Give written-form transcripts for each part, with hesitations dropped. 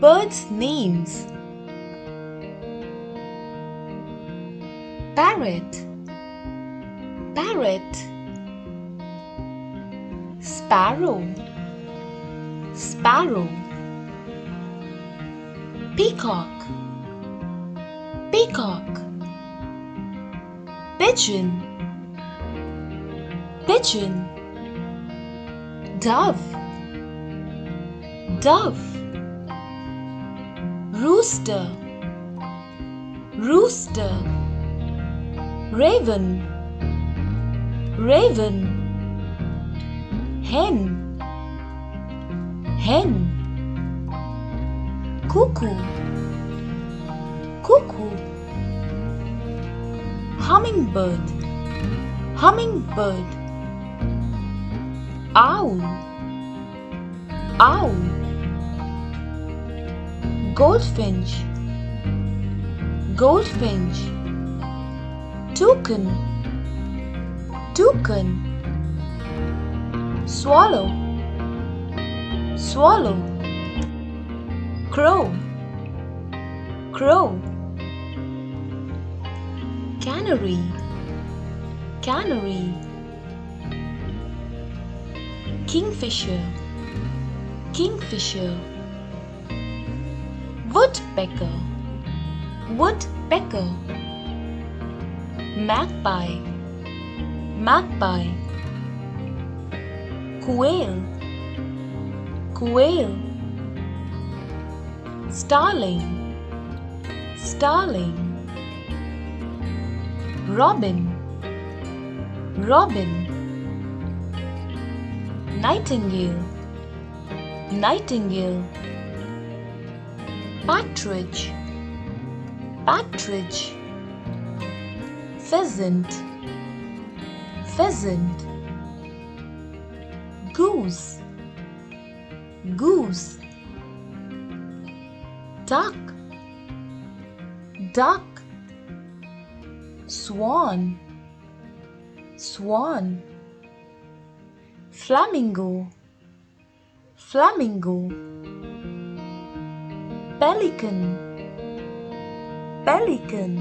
Birds' names: parrot, parrot; sparrow, sparrow; peacock, peacock; pigeon, pigeon; dove, dove; rooster, rooster; raven, raven; hen, hen; cuckoo, cuckoo; hummingbird, hummingbird; owl, owl; goldfinch, goldfinch; toucan, toucan; swallow, swallow; crow, crow; canary, canary; kingfisher, kingfisher; woodpecker, woodpecker; magpie, magpie; quail, quail; starling, starling; robin, robin; nightingale, nightingale; patridge, patridge; pheasant, pheasant; goose, goose; duck, duck; swan, swan; flamingo, flamingo; pelican, pelican;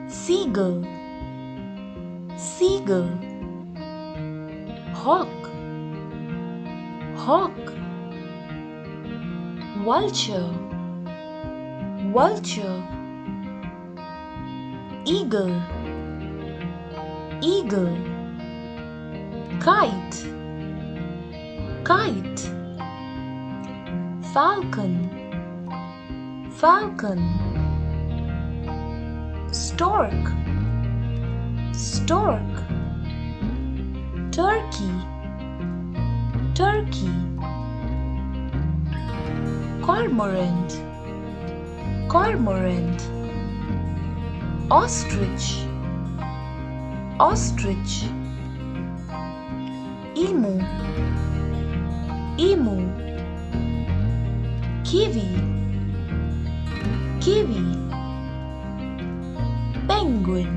seagull, seagull; hawk, hawk; vulture, vulture; eagle, eagle; kite, kite; falcon, falcon; stork, stork; turkey, turkey; cormorant, cormorant; ostrich, ostrich; emu, emu; kiwi, kiwi; penguin,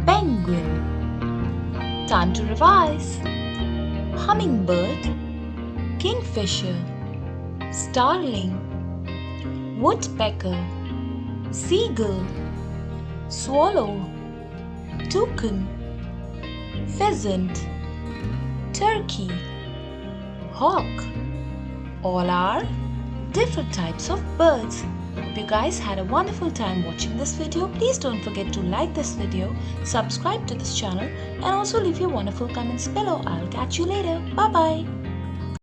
penguin. Time to revise: hummingbird, kingfisher, starling, woodpecker, seagull, swallow, toucan, pheasant, turkey, hawk. All are different types of birds. Hope you guys had a wonderful time watching this video. Please don't forget to like this video, subscribe to this channel, and also leave your wonderful comments below. I'll catch you later. Bye bye.